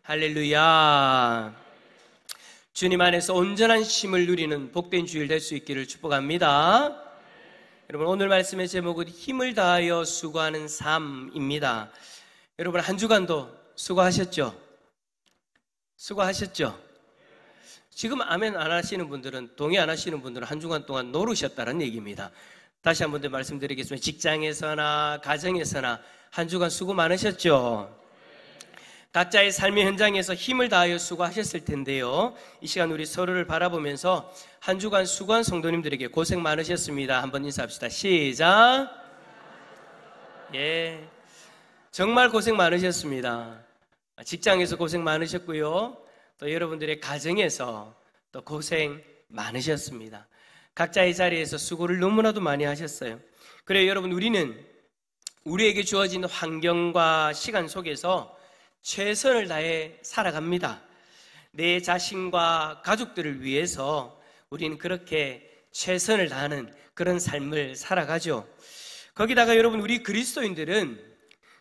할렐루야. 주님 안에서 온전한 쉼을 누리는 복된 주일 될 수 있기를 축복합니다. 여러분, 오늘 말씀의 제목은 힘을 다하여 수고하는 삶입니다. 여러분, 한 주간도 수고하셨죠? 수고하셨죠? 지금 아멘 안 하시는 분들은, 동의 안 하시는 분들은 한 주간 동안 노르셨다는 얘기입니다. 다시 한 번 더 말씀드리겠습니다. 직장에서나 가정에서나 한 주간 수고 많으셨죠? 각자의 삶의 현장에서 힘을 다하여 수고하셨을 텐데요. 이 시간 우리 서로를 바라보면서 한 주간 수고한 성도님들에게 고생 많으셨습니다. 한번 인사합시다. 시작. 예, 정말 고생 많으셨습니다. 직장에서 고생 많으셨고요. 또 여러분들의 가정에서 또 고생 많으셨습니다. 각자의 자리에서 수고를 너무나도 많이 하셨어요. 그래요, 여러분, 우리는 우리에게 주어진 환경과 시간 속에서 최선을 다해 살아갑니다. 내 자신과 가족들을 위해서 우리는 그렇게 최선을 다하는 그런 삶을 살아가죠. 거기다가 여러분, 우리 그리스도인들은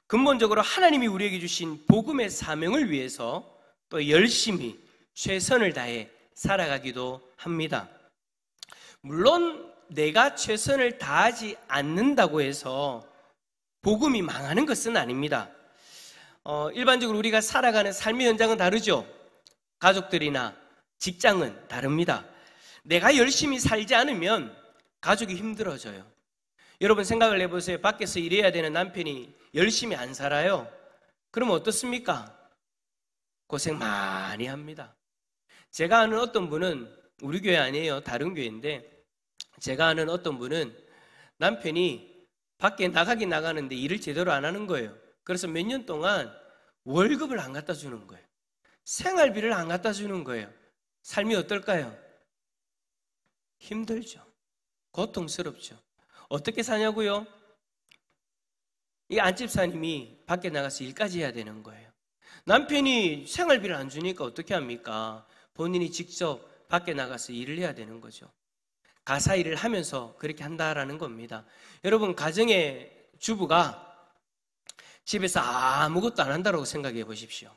근본적으로 하나님이 우리에게 주신 복음의 사명을 위해서 또 열심히 최선을 다해 살아가기도 합니다. 물론 내가 최선을 다하지 않는다고 해서 복음이 망하는 것은 아닙니다. 일반적으로 우리가 살아가는 삶의 현장은 다르죠. 가족들이나 직장은 다릅니다. 내가 열심히 살지 않으면 가족이 힘들어져요. 여러분, 생각을 해보세요. 밖에서 일해야 되는 남편이 열심히 안 살아요. 그러면 어떻습니까? 고생 많이 합니다. 제가 아는 어떤 분은, 우리 교회 아니에요, 다른 교회인데, 제가 아는 어떤 분은 남편이 밖에 나가긴 나가는데 일을 제대로 안 하는 거예요. 그래서 몇 년 동안 월급을 안 갖다 주는 거예요. 생활비를 안 갖다 주는 거예요. 삶이 어떨까요? 힘들죠. 고통스럽죠. 어떻게 사냐고요? 이 안집사님이 밖에 나가서 일까지 해야 되는 거예요. 남편이 생활비를 안 주니까 어떻게 합니까? 본인이 직접 밖에 나가서 일을 해야 되는 거죠. 가사 일을 하면서 그렇게 한다라는 겁니다. 여러분, 가정의 주부가 집에서 아무것도 안 한다고 생각해 보십시오.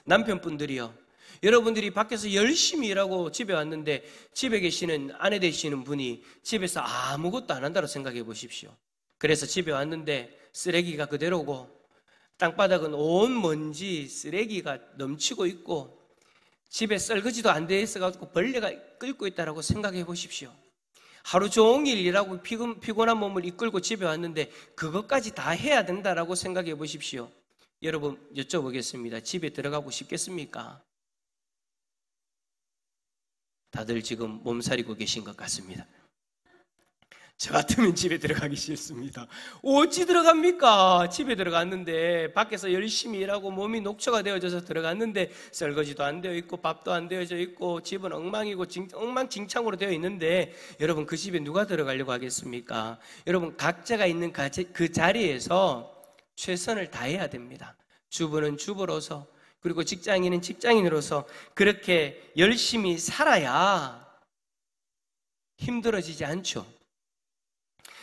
남편분들이요, 여러분들이 밖에서 열심히 일하고 집에 왔는데 집에 계시는 아내 되시는 분이 집에서 아무것도 안 한다고 생각해 보십시오. 그래서 집에 왔는데 쓰레기가 그대로고 땅바닥은 온 먼지 쓰레기가 넘치고 있고 집에 설거지도 안 돼 있어가지고 벌레가 끓고 있다고 생각해 보십시오. 하루 종일 일하고 피곤한 몸을 이끌고 집에 왔는데 그것까지 다 해야 된다라고 생각해 보십시오. 여러분, 여쭤보겠습니다. 집에 들어가고 싶겠습니까? 다들 지금 몸살이고 계신 것 같습니다. 저 같으면 집에 들어가기 싫습니다. 어찌 들어갑니까? 집에 들어갔는데 밖에서 열심히 일하고 몸이 녹초가 되어져서 들어갔는데 설거지도 안 되어 있고 밥도 안 되어져 있고 집은 엉망이고 엉망진창으로 되어 있는데 여러분, 그 집에 누가 들어가려고 하겠습니까? 여러분, 각자가 있는 그 자리에서 최선을 다해야 됩니다. 주부는 주부로서, 그리고 직장인은 직장인으로서 그렇게 열심히 살아야 힘들어지지 않죠.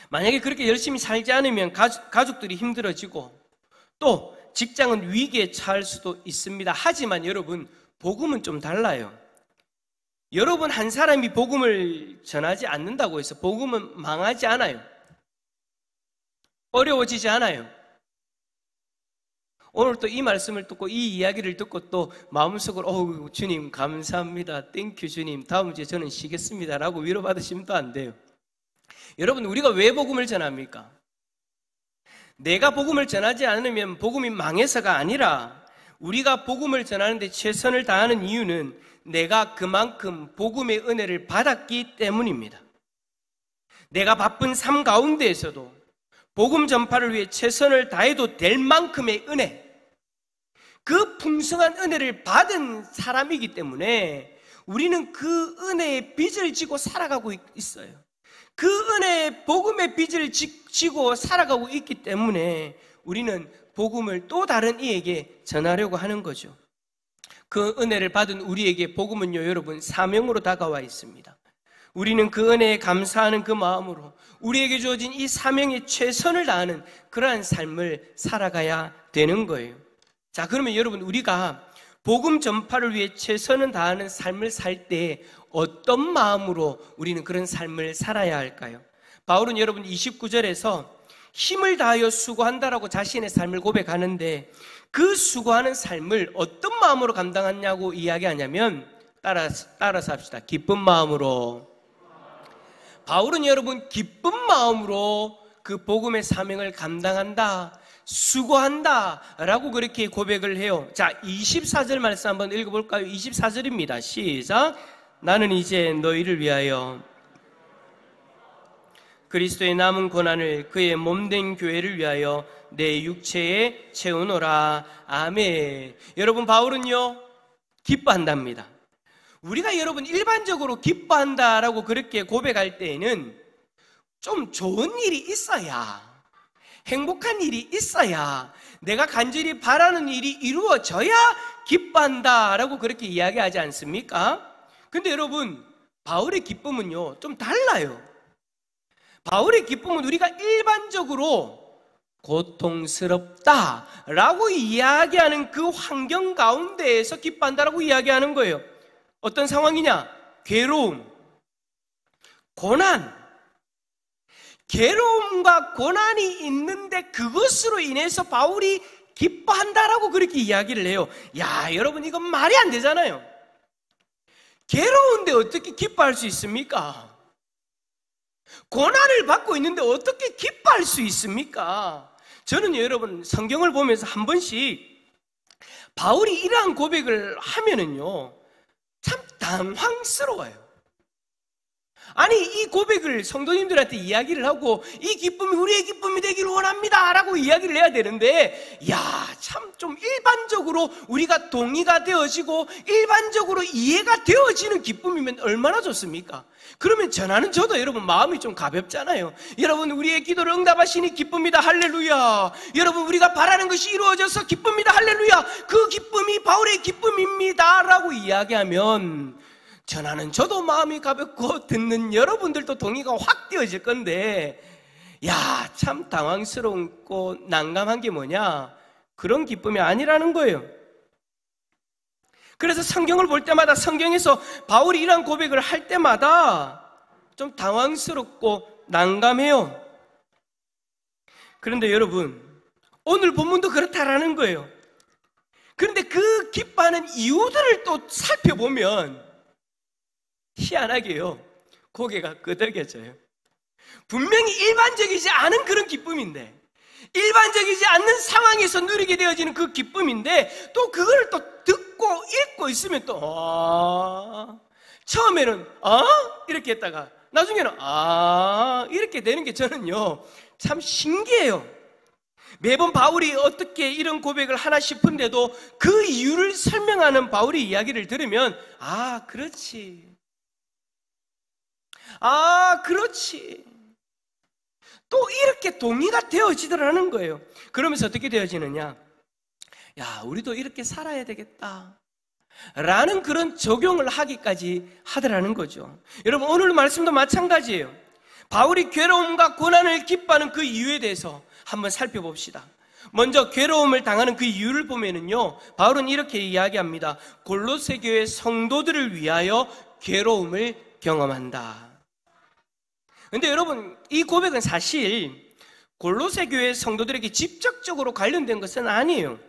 만약에 그렇게 열심히 살지 않으면 가족들이 힘들어지고 또 직장은 위기에 처할 수도 있습니다. 하지만 여러분, 복음은 좀 달라요. 여러분 한 사람이 복음을 전하지 않는다고 해서 복음은 망하지 않아요. 어려워지지 않아요. 오늘 또 이 말씀을 듣고 이 이야기를 듣고 또 마음속으로 주님 감사합니다, 땡큐 주님, 다음 주에 저는 쉬겠습니다 라고 위로받으시면 또 안 돼요. 여러분, 우리가 왜 복음을 전합니까? 내가 복음을 전하지 않으면 복음이 망해서가 아니라 우리가 복음을 전하는데 최선을 다하는 이유는 내가 그만큼 복음의 은혜를 받았기 때문입니다. 내가 바쁜 삶 가운데에서도 복음 전파를 위해 최선을 다해도 될 만큼의 은혜, 그 풍성한 은혜를 받은 사람이기 때문에 우리는 그 은혜의 빚을 지고 살아가고 있어요. 그 은혜의 복음의 빚을 지고 살아가고 있기 때문에 우리는 복음을 또 다른 이에게 전하려고 하는 거죠. 그 은혜를 받은 우리에게 복음은요, 여러분, 사명으로 다가와 있습니다. 우리는 그 은혜에 감사하는 그 마음으로 우리에게 주어진 이 사명에 최선을 다하는 그러한 삶을 살아가야 되는 거예요. 자, 그러면 여러분, 우리가 복음 전파를 위해 최선을 다하는 삶을 살 때 어떤 마음으로 우리는 그런 삶을 살아야 할까요? 바울은 여러분 29절에서 힘을 다하여 수고한다라고 자신의 삶을 고백하는데 그 수고하는 삶을 어떤 마음으로 감당하냐고 이야기하냐면 따라서 합시다. 기쁜 마음으로. 바울은 여러분 기쁜 마음으로 그 복음의 사명을 감당한다, 수고한다 라고 그렇게 고백을 해요. 자, 24절 말씀 한번 읽어볼까요? 24절입니다. 시작. 나는 이제 너희를 위하여 그리스도의 남은 고난을 그의 몸된 교회를 위하여 내 육체에 채우노라. 아멘. 여러분, 바울은요 기뻐한답니다. 우리가 여러분 일반적으로 기뻐한다라고 그렇게 고백할 때에는 좀 좋은 일이 있어야, 행복한 일이 있어야, 내가 간절히 바라는 일이 이루어져야 기뻐한다라고 그렇게 이야기하지 않습니까? 근데 여러분, 바울의 기쁨은요 좀 달라요. 바울의 기쁨은 우리가 일반적으로 고통스럽다라고 이야기하는 그 환경 가운데에서 기뻐한다라고 이야기하는 거예요. 어떤 상황이냐? 괴로움, 고난. 괴로움과 고난이 있는데 그것으로 인해서 바울이 기뻐한다라고 그렇게 이야기를 해요. 야, 여러분, 이건 말이 안 되잖아요. 괴로운데 어떻게 기뻐할 수 있습니까? 고난을 받고 있는데 어떻게 기뻐할 수 있습니까? 저는 여러분 성경을 보면서 한 번씩 바울이 이러한 고백을 하면은요 참 당황스러워요. 아니, 이 고백을 성도님들한테 이야기를 하고 이 기쁨이 우리의 기쁨이 되기를 원합니다 라고 이야기를 해야 되는데, 야, 참 좀 일반적으로 우리가 동의가 되어지고 일반적으로 이해가 되어지는 기쁨이면 얼마나 좋습니까? 그러면 전하는 저도 여러분 마음이 좀 가볍잖아요. 여러분, 우리의 기도를 응답하시니 기쁩니다. 할렐루야. 여러분, 우리가 바라는 것이 이루어져서 기쁩니다. 할렐루야. 그 기쁨이 바울의 기쁨입니다 라고 이야기하면 전하는 저도 마음이 가볍고 듣는 여러분들도 동의가 확 되어질 건데, 야, 참 당황스럽고 난감한 게 뭐냐? 그런 기쁨이 아니라는 거예요. 그래서 성경을 볼 때마다, 성경에서 바울이 이런 고백을 할 때마다 좀 당황스럽고 난감해요. 그런데 여러분, 오늘 본문도 그렇다라는 거예요. 그런데 그 기뻐하는 이유들을 또 살펴보면 희한하게요, 고개가 끄덕여져요. 분명히 일반적이지 않은 그런 기쁨인데, 일반적이지 않는 상황에서 누리게 되어지는 그 기쁨인데, 또 그걸 또 듣고 읽고 있으면 또 처음에는 이렇게 했다가 나중에는 이렇게 되는 게 저는요 참 신기해요. 매번 바울이 어떻게 이런 고백을 하나 싶은데도 그 이유를 설명하는 바울의 이야기를 들으면 그렇지, 그렇지, 또 이렇게 동의가 되어지더라는 거예요. 그러면서 어떻게 되어지느냐? 야, 우리도 이렇게 살아야 되겠다 라는 그런 적용을 하기까지 하더라는 거죠. 여러분, 오늘 말씀도 마찬가지예요. 바울이 괴로움과 고난을 기뻐하는 그 이유에 대해서 한번 살펴봅시다. 먼저 괴로움을 당하는 그 이유를 보면은요, 바울은 이렇게 이야기합니다. 골로새 교회 성도들을 위하여 괴로움을 경험한다. 근데 여러분, 이 고백은 사실 골로새 교회 성도들에게 직접적으로 관련된 것은 아니에요.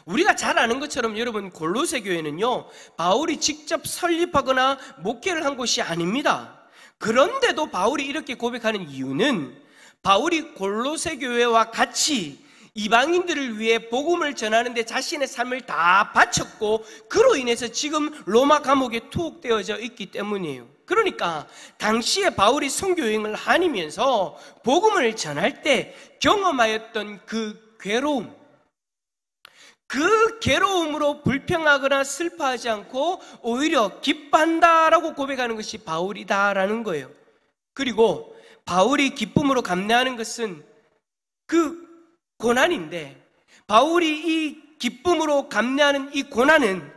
우리가 잘 아는 것처럼 여러분, 골로새 교회는요 바울이 직접 설립하거나 목회를 한 곳이 아닙니다. 그런데도 바울이 이렇게 고백하는 이유는 바울이 골로새 교회와 같이 이방인들을 위해 복음을 전하는데 자신의 삶을 다 바쳤고 그로 인해서 지금 로마 감옥에 투옥되어져 있기 때문이에요. 그러니까 당시에 바울이 선교여행을 다니면서 복음을 전할 때 경험하였던 그 괴로움, 그 괴로움으로 불평하거나 슬퍼하지 않고 오히려 기뻐한다라고 고백하는 것이 바울이다라는 거예요. 그리고 바울이 기쁨으로 감내하는 것은 그 고난인데, 바울이 이 기쁨으로 감내하는 이 고난은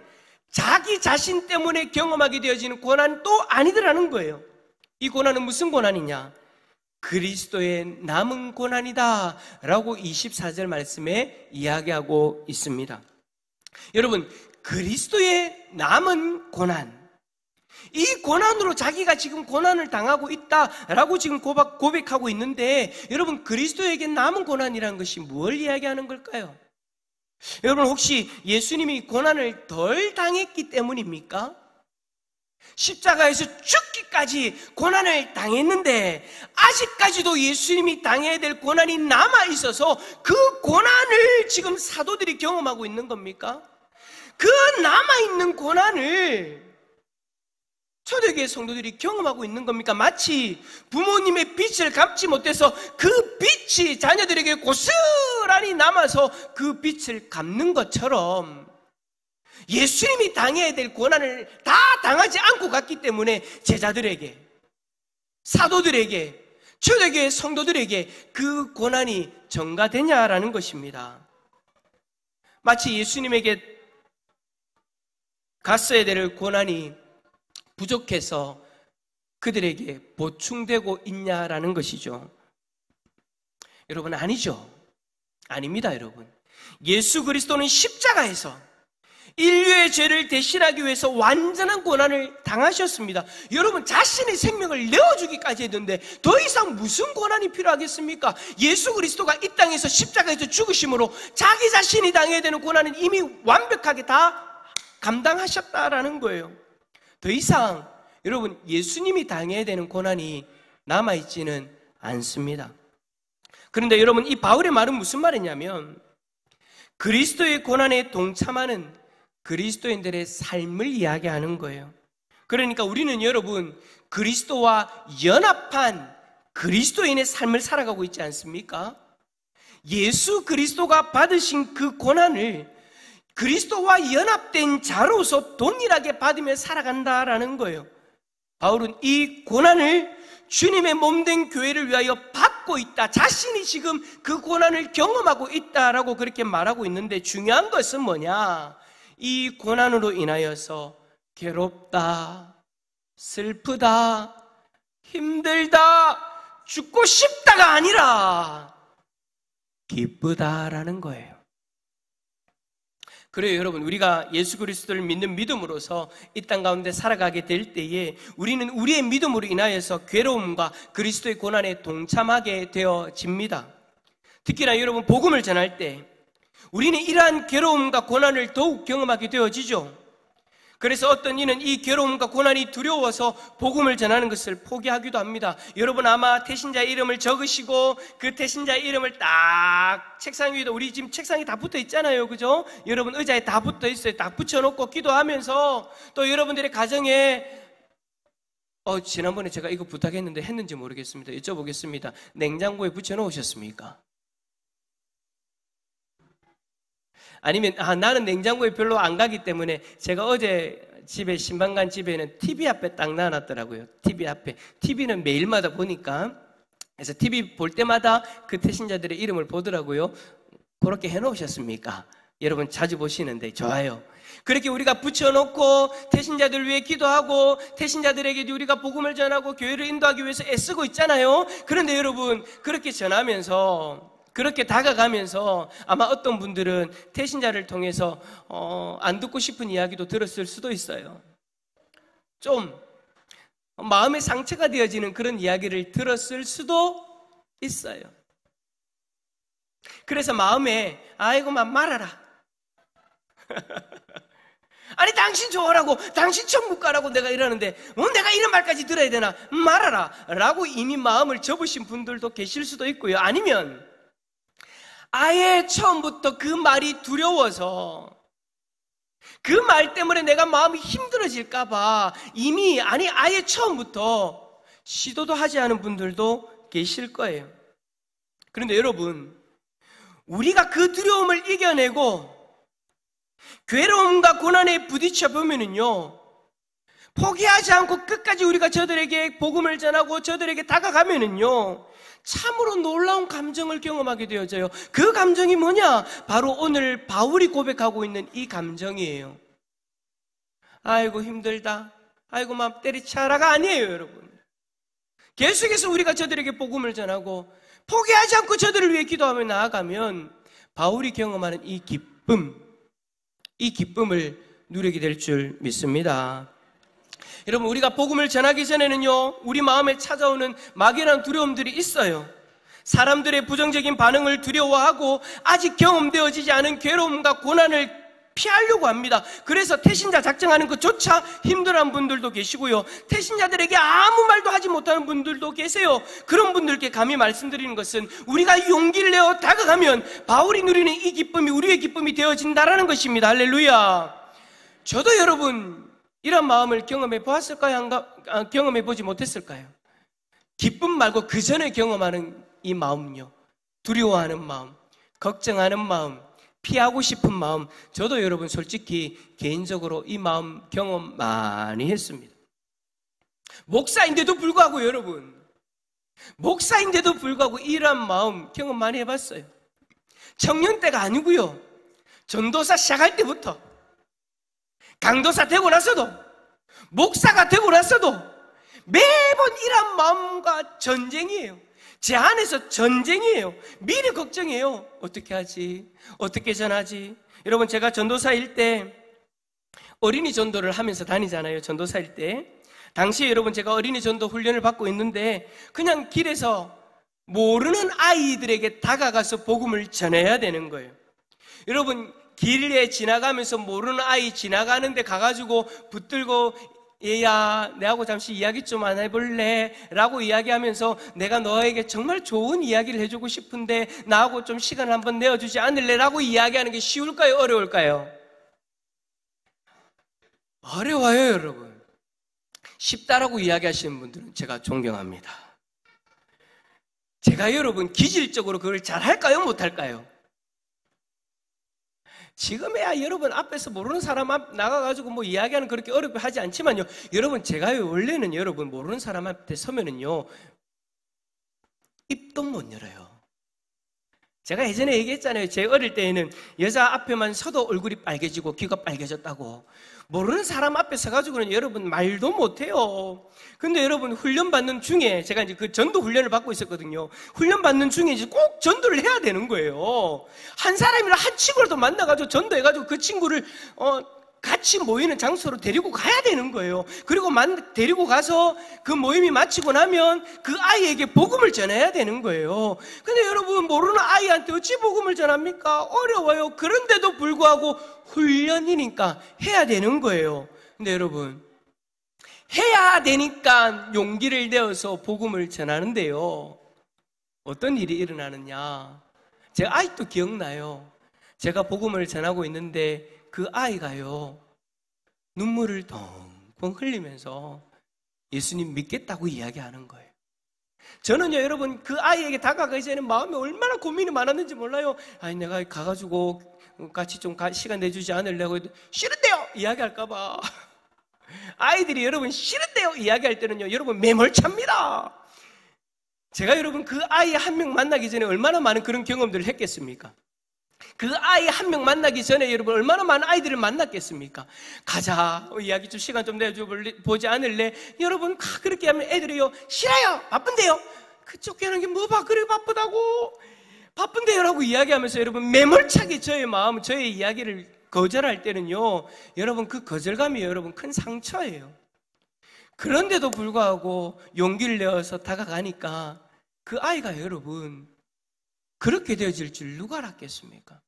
자기 자신 때문에 경험하게 되어지는 고난도 아니더라는 거예요. 이 고난은 무슨 고난이냐? 그리스도의 남은 고난이다 라고 24절 말씀에 이야기하고 있습니다. 여러분, 그리스도의 남은 고난, 이 고난으로 자기가 지금 고난을 당하고 있다라고 지금 고백하고 있는데, 여러분, 그리스도에게 남은 고난이라는 것이 뭘 이야기하는 걸까요? 여러분, 혹시 예수님이 고난을 덜 당했기 때문입니까? 십자가에서 죽기까지 고난을 당했는데 아직까지도 예수님이 당해야 될 고난이 남아있어서 그 고난을 지금 사도들이 경험하고 있는 겁니까? 그 남아있는 고난을 초대교회 성도들이 경험하고 있는 겁니까? 마치 부모님의 빚을 갚지 못해서 그 빚이 자녀들에게 고스란히 남아서 그 빚을 갚는 것처럼 예수님이 당해야 될 고난을 다 당하지 않고 갔기 때문에 제자들에게, 사도들에게, 초대교회 성도들에게 그 고난이 전가되냐라는 것입니다. 마치 예수님에게 갔어야 될 고난이 부족해서 그들에게 보충되고 있냐라는 것이죠. 여러분, 아니죠. 아닙니다, 여러분. 예수 그리스도는 십자가에서 인류의 죄를 대신하기 위해서 완전한 고난을 당하셨습니다. 여러분, 자신의 생명을 내어주기까지 했는데 더 이상 무슨 고난이 필요하겠습니까? 예수 그리스도가 이 땅에서 십자가에서 죽으심으로 자기 자신이 당해야 되는 고난은 이미 완벽하게 다 감당하셨다라는 거예요. 더 이상 여러분, 예수님이 당해야 되는 고난이 남아있지는 않습니다. 그런데 여러분, 이 바울의 말은 무슨 말이냐면 그리스도의 고난에 동참하는 그리스도인들의 삶을 이야기하는 거예요. 그러니까 우리는 여러분, 그리스도와 연합한 그리스도인의 삶을 살아가고 있지 않습니까? 예수 그리스도가 받으신 그 고난을 그리스도와 연합된 자로서 동일하게 받으며 살아간다라는 거예요. 바울은 이 고난을 주님의 몸된 교회를 위하여 받고 있다, 자신이 지금 그 고난을 경험하고 있다라고 그렇게 말하고 있는데, 중요한 것은 뭐냐? 이 고난으로 인하여서 괴롭다, 슬프다, 힘들다, 죽고 싶다가 아니라 기쁘다라는 거예요. 그래요, 여러분, 우리가 예수 그리스도를 믿는 믿음으로서 이 땅 가운데 살아가게 될 때에 우리는 우리의 믿음으로 인하여서 괴로움과 그리스도의 고난에 동참하게 되어집니다. 특히나 여러분, 복음을 전할 때 우리는 이러한 괴로움과 고난을 더욱 경험하게 되어지죠. 그래서 어떤 이는 이 괴로움과 고난이 두려워서 복음을 전하는 것을 포기하기도 합니다. 여러분, 아마 태신자의 이름을 적으시고 그 태신자의 이름을 딱 책상 위에다, 우리 지금 책상이 다 붙어 있잖아요, 그죠? 여러분 의자에 다 붙어 있어요. 딱 붙여놓고 기도하면서 또 여러분들의 가정에 지난번에 제가 이거 부탁했는데 했는지 모르겠습니다. 여쭤보겠습니다. 냉장고에 붙여놓으셨습니까? 아니면 나는 냉장고에 별로 안 가기 때문에, 제가 어제 집에 신방간 집에는 TV 앞에 딱 놔놨더라고요. TV 앞에. TV는 매일마다 보니까, 그래서 TV 볼 때마다 그 태신자들의 이름을 보더라고요. 그렇게 해놓으셨습니까? 여러분 자주 보시는데 좋아요. 그렇게 우리가 붙여놓고 태신자들 위해 기도하고 태신자들에게 우리가 복음을 전하고 교회를 인도하기 위해서 애쓰고 있잖아요. 그런데 여러분, 그렇게 전하면서, 그렇게 다가가면서 아마 어떤 분들은 태신자를 통해서 안 듣고 싶은 이야기도 들었을 수도 있어요. 좀 마음의 상처가 되어지는 그런 이야기를 들었을 수도 있어요. 그래서 마음에 아이고만 말아라. 아니 당신 좋으라고, 당신 천국 가라고 내가 이러는데 내가 이런 말까지 들어야 되나? 말아라 라고 이미 마음을 접으신 분들도 계실 수도 있고요. 아니면 아예 처음부터 그 말이 두려워서 그 말 때문에 내가 마음이 힘들어질까봐 이미 아예 처음부터 시도도 하지 않은 분들도 계실 거예요. 그런데 여러분, 우리가 그 두려움을 이겨내고 괴로움과 고난에 부딪혀 보면은요, 포기하지 않고 끝까지 우리가 저들에게 복음을 전하고 저들에게 다가가면은요, 참으로 놀라운 감정을 경험하게 되어져요. 그 감정이 뭐냐? 바로 오늘 바울이 고백하고 있는 이 감정이에요. 아이고 힘들다, 아이고 맘 때리쳐라가 아니에요, 여러분. 계속해서 우리가 저들에게 복음을 전하고 포기하지 않고 저들을 위해 기도하며 나아가면 바울이 경험하는 이 기쁨, 이 기쁨을 누리게 될 줄 믿습니다. 여러분, 우리가 복음을 전하기 전에는요, 우리 마음에 찾아오는 막연한 두려움들이 있어요. 사람들의 부정적인 반응을 두려워하고 아직 경험되어지지 않은 괴로움과 고난을 피하려고 합니다. 그래서 태신자 작정하는 것조차 힘들어하는 분들도 계시고요, 태신자들에게 아무 말도 하지 못하는 분들도 계세요. 그런 분들께 감히 말씀드리는 것은, 우리가 용기를 내어 다가가면 바울이 누리는 이 기쁨이 우리의 기쁨이 되어진다라는 것입니다. 할렐루야. 저도 여러분 이런 마음을 경험해 보았을까요? 경험해 보지 못했을까요? 기쁨 말고 그 전에 경험하는 이 마음요, 두려워하는 마음, 걱정하는 마음, 피하고 싶은 마음, 저도 여러분 솔직히 개인적으로 이 마음 경험 많이 했습니다. 목사인데도 불구하고 여러분, 목사인데도 불구하고 이런 마음 경험 많이 해봤어요. 청년 때가 아니고요, 전도사 시작할 때부터, 강도사 되고 나서도, 목사가 되고 나서도 매번 이런 마음과 전쟁이에요. 제 안에서 전쟁이에요. 미리 걱정해요. 어떻게 하지? 어떻게 전하지? 여러분, 제가 전도사일 때 어린이 전도를 하면서 다니잖아요. 전도사일 때 당시에 여러분, 제가 어린이 전도 훈련을 받고 있는데 그냥 길에서 모르는 아이들에게 다가가서 복음을 전해야 되는 거예요. 여러분, 길에 지나가면서 모르는 아이 지나가는데 가가지고 붙들고, 얘야, 내하고 잠시 이야기 좀 안 해볼래? 라고 이야기하면서, 내가 너에게 정말 좋은 이야기를 해주고 싶은데 나하고 좀 시간을 한번 내어주지 않을래? 라고 이야기하는 게 쉬울까요? 어려울까요? 어려워요, 여러분. 쉽다라고 이야기하시는 분들은 제가 존경합니다. 제가 여러분 기질적으로 그걸 잘할까요? 못할까요? 지금에야 여러분 앞에서 모르는 사람 앞 나가가지고 뭐 이야기하는 그렇게 어렵게 하지 않지만요, 여러분 제가요 원래는 여러분 모르는 사람 앞에 서면은요 입도 못 열어요. 제가 예전에 얘기했잖아요. 제 어릴 때에는 여자 앞에만 서도 얼굴이 빨개지고 귀가 빨개졌다고. 모르는 사람 앞에 서가지고는 여러분 말도 못해요. 근데 여러분 훈련 받는 중에, 제가 이제 그 전도 훈련을 받고 있었거든요. 훈련 받는 중에 이제 꼭 전도를 해야 되는 거예요. 한 사람이랑 한 친구라도 만나가지고 전도해가지고 그 친구를 같이 모이는 장소로 데리고 가야 되는 거예요. 그리고 데리고 가서 그 모임이 마치고 나면 그 아이에게 복음을 전해야 되는 거예요. 근데 여러분 모르는 아이한테 어찌 복음을 전합니까? 어려워요. 그런데도 불구하고 훈련이니까 해야 되는 거예요. 근데 여러분 해야 되니까 용기를 내어서 복음을 전하는데요, 어떤 일이 일어나느냐, 제가 아직도 기억나요. 제가 복음을 전하고 있는데 그 아이가요 눈물을 덩덩 흘리면서 예수님 믿겠다고 이야기하는 거예요. 저는요 여러분 그 아이에게 다가가기 전에 마음에 얼마나 고민이 많았는지 몰라요. 아니 내가 가가지고 같이 좀 시간 내주지 않으려고 해도 싫은데요 이야기할까봐. 아이들이 여러분 싫은데요 이야기할 때는요 여러분 매몰찹니다. 제가 여러분 그 아이 한 명 만나기 전에 얼마나 많은 그런 경험들을 했겠습니까? 그 아이 한 명 만나기 전에 여러분 얼마나 많은 아이들을 만났겠습니까? 가자, 이야기 좀 시간 좀 내주보지 않을래? 여러분 그렇게 하면 애들이요 싫어요, 바쁜데요. 그 쫓겨나는 게 뭐 봐, 그래 바쁘다고, 바쁜데요 라고 이야기하면서 여러분 매몰차게 저의 마음, 저의 이야기를 거절할 때는요 여러분 그 거절감이 여러분 큰 상처예요. 그런데도 불구하고 용기를 내어서 다가가니까 그 아이가 여러분 그렇게 되어질 줄 누가 알았겠습니까?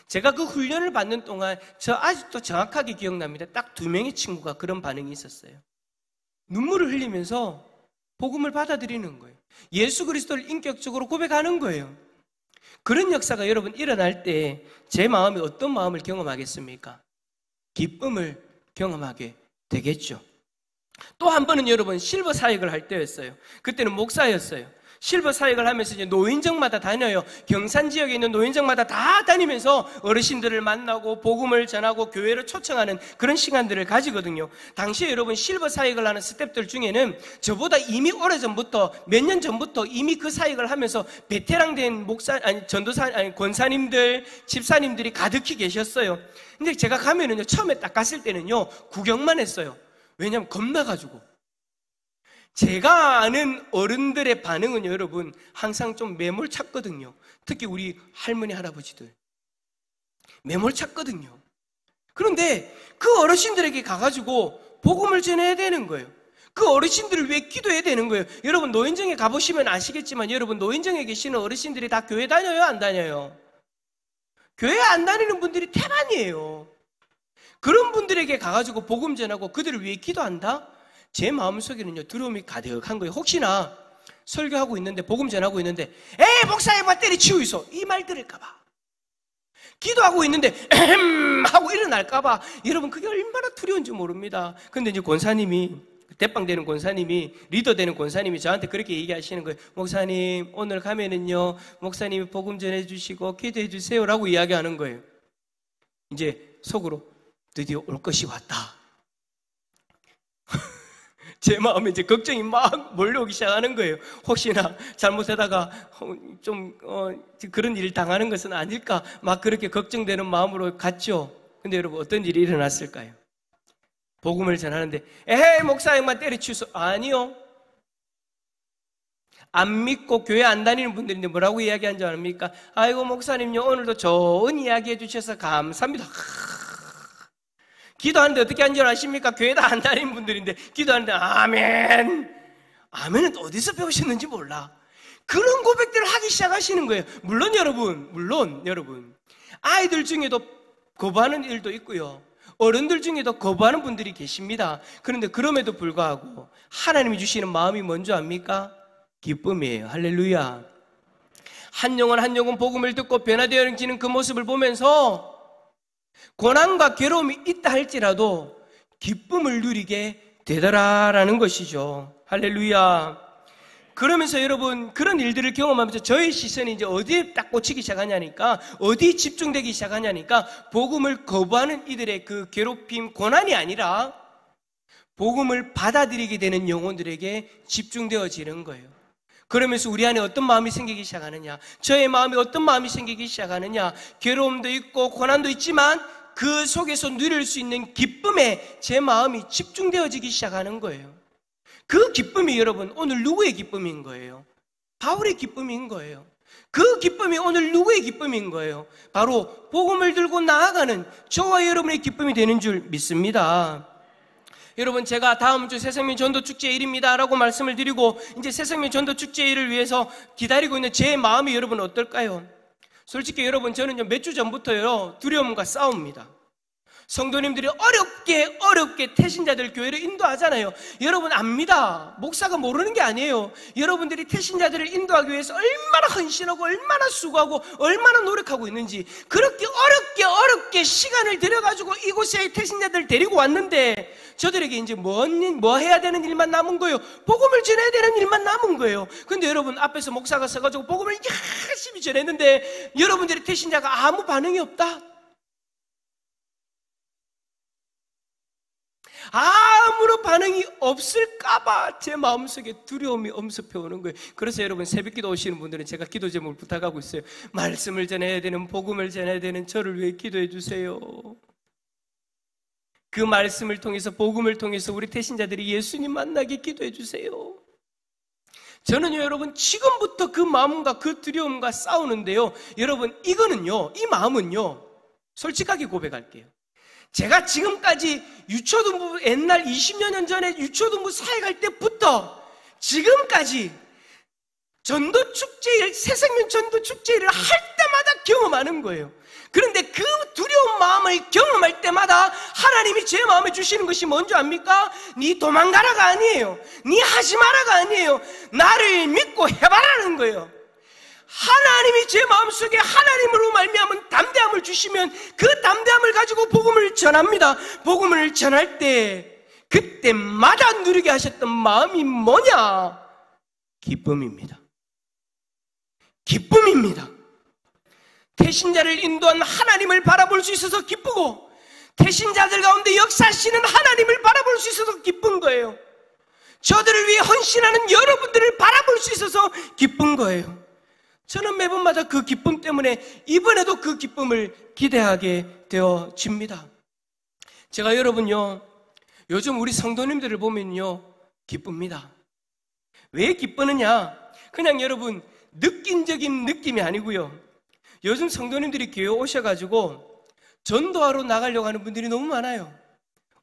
제가 그 훈련을 받는 동안 저 아직도 정확하게 기억납니다. 딱 2명의 친구가 그런 반응이 있었어요. 눈물을 흘리면서 복음을 받아들이는 거예요. 예수 그리스도를 인격적으로 고백하는 거예요. 그런 역사가 여러분 일어날 때 제 마음이 어떤 마음을 경험하겠습니까? 기쁨을 경험하게 되겠죠. 또 한 번은 여러분 실버 사역을 할 때였어요. 그때는 목사였어요. 실버 사역을 하면서 이제 노인정마다 다녀요. 경산 지역에 있는 노인정마다 다 다니면서 어르신들을 만나고 복음을 전하고 교회를 초청하는 그런 시간들을 가지거든요. 당시에 여러분 실버 사역을 하는 스태프들 중에는 저보다 이미 오래전부터 몇 년 전부터 이미 그 사역을 하면서 베테랑 된 권사님들, 집사님들이 가득히 계셨어요. 근데 제가 가면은요 처음에 딱 갔을 때는요 구경만 했어요. 왜냐하면 겁나가지고. 제가 아는 어른들의 반응은 여러분 항상 좀 매몰찼거든요. 특히 우리 할머니 할아버지들 매몰찼거든요. 그런데 그 어르신들에게 가가지고 복음을 전해야 되는 거예요. 그 어르신들을 위해 기도해야 되는 거예요. 여러분 노인정에 가보시면 아시겠지만 여러분 노인정에 계시는 어르신들이 다 교회 다녀요? 안 다녀요? 교회 안 다니는 분들이 태반이에요. 그런 분들에게 가가지고 복음 전하고 그들을 위해 기도한다? 제 마음속에는요 두려움이 가득한 거예요. 혹시나 설교하고 있는데 복음 전하고 있는데 에이 목사님 뭐 때리치우 있어 이 말 들을까봐, 기도하고 있는데 에헴 하고 일어날까봐, 여러분 그게 얼마나 두려운지 모릅니다. 근데 이제 권사님이, 대빵 되는 권사님이, 리더 되는 권사님이 저한테 그렇게 얘기하시는 거예요. 목사님 오늘 가면은요 목사님이 복음 전해주시고 기도해 주세요라고 이야기하는 거예요. 이제 속으로 드디어 올 것이 왔다. 제 마음에 이제 걱정이 막 몰려오기 시작하는 거예요. 혹시나 잘못하다가 그런 일을 당하는 것은 아닐까 막 그렇게 걱정되는 마음으로 갔죠. 근데 여러분 어떤 일이 일어났을까요? 복음을 전하는데 에헤이 목사님만 때려치우소. 아니요. 안 믿고 교회 안 다니는 분들인데 뭐라고 이야기한 줄 압니까? 아이고 목사님요 오늘도 좋은 이야기 해주셔서 감사합니다. 기도하는데 어떻게 하는 줄 아십니까? 교회 다 안 다니는 분들인데 기도하는데 아멘. 아멘은 어디서 배우셨는지 몰라. 그런 고백들을 하기 시작하시는 거예요. 물론 여러분 아이들 중에도 거부하는 일도 있고요, 어른들 중에도 거부하는 분들이 계십니다. 그런데 그럼에도 불구하고 하나님이 주시는 마음이 뭔지 압니까? 기쁨이에요. 할렐루야. 한 영혼 복음을 듣고 변화되어지는 그 모습을 보면서 고난과 괴로움이 있다 할지라도 기쁨을 누리게 되더라라는 것이죠. 할렐루야. 그러면서 여러분 그런 일들을 경험하면서 저의 시선이 이제 어디에 딱 꽂히기 시작하냐니까, 어디에 집중되기 시작하냐니까, 복음을 거부하는 이들의 그 괴롭힘, 고난이 아니라 복음을 받아들이게 되는 영혼들에게 집중되어지는 거예요. 그러면서 우리 안에 어떤 마음이 생기기 시작하느냐, 저의 마음에 어떤 마음이 생기기 시작하느냐, 괴로움도 있고 고난도 있지만 그 속에서 누릴 수 있는 기쁨에 제 마음이 집중되어지기 시작하는 거예요. 그 기쁨이 여러분 오늘 누구의 기쁨인 거예요? 바울의 기쁨인 거예요. 그 기쁨이 오늘 누구의 기쁨인 거예요? 바로 복음을 들고 나아가는 저와 여러분의 기쁨이 되는 줄 믿습니다. 여러분 제가 다음 주 새생명 전도축제일입니다 라고 말씀을 드리고 이제 새생명 전도축제일을 위해서 기다리고 있는 제 마음이 여러분 어떨까요? 솔직히 여러분 저는 몇 주 전부터요 두려움과 싸웁니다. 성도님들이 어렵게 태신자들 교회를 인도하잖아요. 여러분 압니다. 목사가 모르는 게 아니에요. 여러분들이 태신자들을 인도하기 위해서 얼마나 헌신하고 얼마나 수고하고 얼마나 노력하고 있는지, 그렇게 어렵게 시간을 들여가지고 이곳에 태신자들을 데리고 왔는데 저들에게 이제 뭐 해야 되는 일만 남은 거예요. 복음을 전해야 되는 일만 남은 거예요. 근데 여러분 앞에서 목사가 서가지고 복음을 열심히 전했는데 여러분들이 태신자가 아무 반응이 없다? 아무런 반응이 없을까봐 제 마음속에 두려움이 엄습해 오는 거예요. 그래서 여러분 새벽기도 오시는 분들은 제가 기도 제목을 부탁하고 있어요. 말씀을 전해야 되는, 복음을 전해야 되는 저를 위해 기도해 주세요. 그 말씀을 통해서, 복음을 통해서 우리 태신자들이 예수님 만나게 기도해 주세요. 저는요 여러분 지금부터 그 마음과 그 두려움과 싸우는데요, 여러분 이거는요, 이 마음은요 솔직하게 고백할게요. 제가 지금까지 유초등부, 옛날 20여 년 전에 유초등부 사역할 때부터 지금까지 전도축제일, 새생명 전도축제일을 할 때마다 경험하는 거예요. 그런데 그 두려운 마음을 경험할 때마다 하나님이 제 마음에 주시는 것이 뭔지 압니까? 네 도망가라가 아니에요. 네 하지 마라가 아니에요. 나를 믿고 해봐라는 거예요. 하나님이 제 마음속에 하나님으로 말미암은 담대함을 주시면 그 담대함을 가지고 복음을 전합니다. 복음을 전할 때 그때마다 누리게 하셨던 마음이 뭐냐? 기쁨입니다. 기쁨입니다. 태신자를 인도한 하나님을 바라볼 수 있어서 기쁘고, 태신자들 가운데 역사하시는 하나님을 바라볼 수 있어서 기쁜 거예요. 저들을 위해 헌신하는 여러분들을 바라볼 수 있어서 기쁜 거예요. 저는 매번마다 그 기쁨 때문에 이번에도 그 기쁨을 기대하게 되어집니다. 제가 여러분요, 요즘 우리 성도님들을 보면요 기쁩니다. 왜 기쁘느냐? 그냥 여러분 느낀적인 느낌이 아니고요, 요즘 성도님들이 교회 오셔가지고 전도하러 나가려고 하는 분들이 너무 많아요.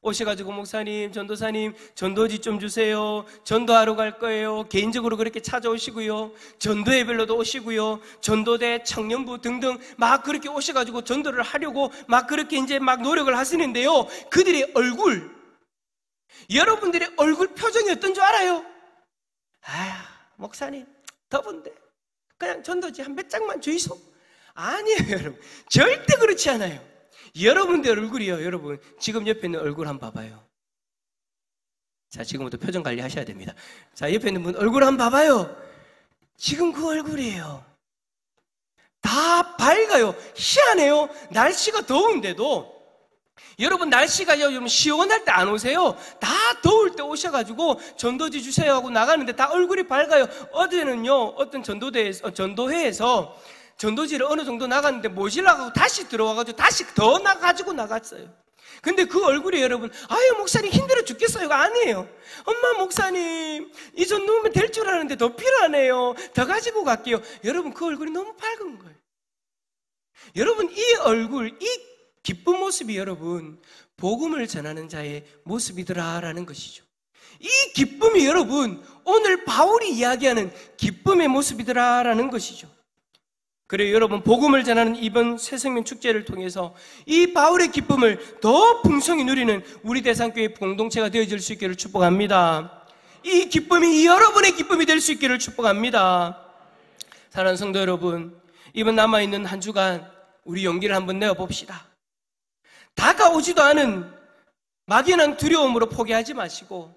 오셔가지고 목사님, 전도사님, 전도지 좀 주세요. 전도하러 갈 거예요. 개인적으로 그렇게 찾아오시고요. 전도 예배로도 오시고요. 전도대, 청년부 등등 막 그렇게 오셔가지고 전도를 하려고 막 그렇게 이제 막 노력을 하시는데요. 그들의 얼굴, 여러분들의 얼굴 표정이 어떤 줄 알아요? 목사님, 더운데 그냥 전도지 한 몇 장만 주이소. 아니에요, 여러분. 절대 그렇지 않아요. 여러분들 얼굴이요, 여러분. 지금 옆에 있는 얼굴 한번 봐봐요. 자, 지금부터 표정 관리 하셔야 됩니다. 자, 옆에 있는 분 얼굴 한번 봐봐요. 지금 그 얼굴이에요. 다 밝아요. 희한해요. 날씨가 더운데도. 여러분, 날씨가 좀 시원할 때 안 오세요. 다 더울 때 오셔가지고 전도지 주세요 하고 나가는데 다 얼굴이 밝아요. 어제는요, 어떤 전도회에서 전도지를 어느 정도 나갔는데 모질라고 다시 들어와가지고 다시 더 나가지고 나갔어요. 근데 그 얼굴이 여러분, 아유, 목사님 힘들어 죽겠어요가 아니에요. 엄마, 목사님, 이 정도면 될 줄 아는데 더 필요하네요. 더 가지고 갈게요. 여러분, 그 얼굴이 너무 밝은 거예요. 여러분, 이 얼굴, 이 기쁜 모습이 여러분, 복음을 전하는 자의 모습이더라라는 것이죠. 이 기쁨이 여러분, 오늘 바울이 이야기하는 기쁨의 모습이더라라는 것이죠. 그래요, 여러분, 복음을 전하는 이번 새생명 축제를 통해서 이 바울의 기쁨을 더 풍성히 누리는 우리 대상교회 공동체가 되어질 수 있기를 축복합니다. 이 기쁨이 여러분의 기쁨이 될 수 있기를 축복합니다. 사랑하는 성도 여러분, 이번 남아있는 한 주간 우리 용기를 한번 내어봅시다. 다가오지도 않은 막연한 두려움으로 포기하지 마시고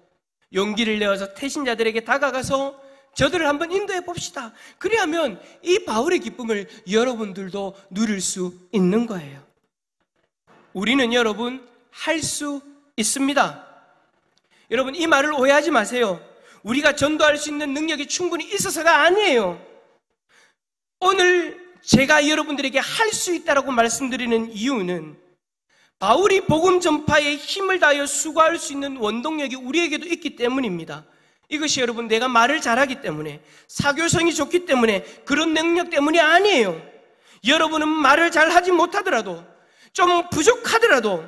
용기를 내어서 태신자들에게 다가가서 저들을 한번 인도해 봅시다. 그래야면 이 바울의 기쁨을 여러분들도 누릴 수 있는 거예요. 우리는 여러분 할 수 있습니다. 여러분, 이 말을 오해하지 마세요. 우리가 전도할 수 있는 능력이 충분히 있어서가 아니에요. 오늘 제가 여러분들에게 할 수 있다라고 말씀드리는 이유는 바울이 복음 전파에 힘을 다하여 수고할 수 있는 원동력이 우리에게도 있기 때문입니다. 이것이 여러분 내가 말을 잘하기 때문에, 사교성이 좋기 때문에, 그런 능력 때문이 아니에요. 여러분은 말을 잘하지 못하더라도, 좀 부족하더라도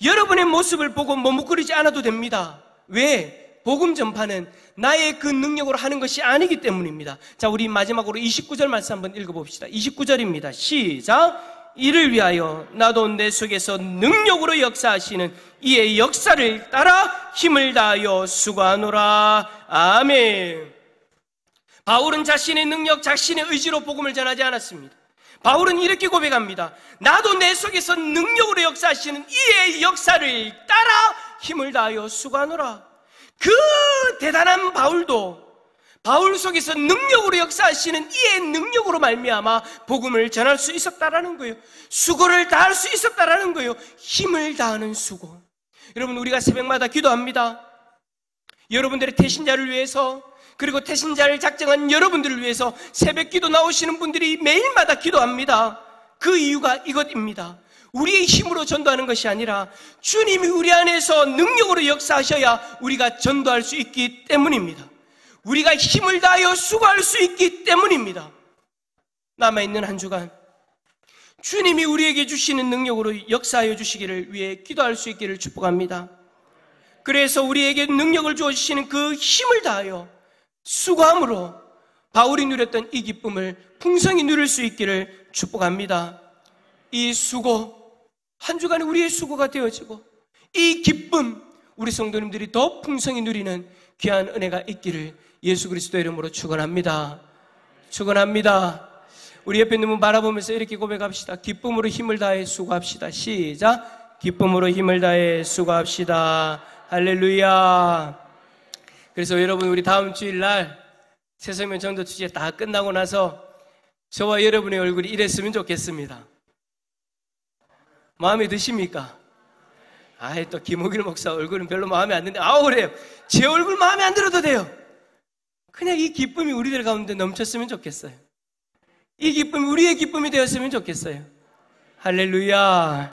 여러분의 모습을 보고 머뭇거리지 않아도 됩니다. 왜? 복음 전파는 나의 그 능력으로 하는 것이 아니기 때문입니다. 자, 우리 마지막으로 29절 말씀 한번 읽어봅시다. 29절입니다. 시작! 이를 위하여 나도 내 속에서 능력으로 역사하시는 이의 역사를 따라 힘을 다하여 수고하노라. 아멘. 바울은 자신의 능력, 자신의 의지로 복음을 전하지 않았습니다. 바울은 이렇게 고백합니다. 나도 내 속에서 능력으로 역사하시는 이의 역사를 따라 힘을 다하여 수고하노라. 그 대단한 바울도 바울 속에서 능력으로 역사하시는 이의 능력으로 말미암아 복음을 전할 수 있었다라는 거예요. 수고를 다할 수 있었다라는 거예요. 힘을 다하는 수고. 여러분, 우리가 새벽마다 기도합니다. 여러분들의 태신자를 위해서, 그리고 태신자를 작정한 여러분들을 위해서 새벽 기도 나오시는 분들이 매일마다 기도합니다. 그 이유가 이것입니다. 우리의 힘으로 전도하는 것이 아니라 주님이 우리 안에서 능력으로 역사하셔야 우리가 전도할 수 있기 때문입니다. 우리가 힘을 다하여 수고할 수 있기 때문입니다. 남아있는 한 주간 주님이 우리에게 주시는 능력으로 역사하여 주시기를 위해 기도할 수 있기를 축복합니다. 그래서 우리에게 능력을 주어주시는 그 힘을 다하여 수고함으로 바울이 누렸던 이 기쁨을 풍성히 누릴 수 있기를 축복합니다. 이 수고, 한 주간에 우리의 수고가 되어지고 이 기쁨, 우리 성도님들이 더 풍성히 누리는 귀한 은혜가 있기를 예수 그리스도의 이름으로 축원합니다. 축원합니다. 우리 옆에 있는 분 바라보면서 이렇게 고백합시다. 기쁨으로 힘을 다해 수고합시다. 시작. 기쁨으로 힘을 다해 수고합시다. 할렐루야. 그래서 여러분, 우리 다음 주일날 새생명 전도 주제 다 끝나고 나서 저와 여러분의 얼굴이 이랬으면 좋겠습니다. 마음에 드십니까? 또 김호길 목사 얼굴은 별로 마음에 안 드는데, 그래요. 제 얼굴 마음에 안 들어도 돼요. 그냥 이 기쁨이 우리들 가운데 넘쳤으면 좋겠어요. 이 기쁨이 우리의 기쁨이 되었으면 좋겠어요. 할렐루야.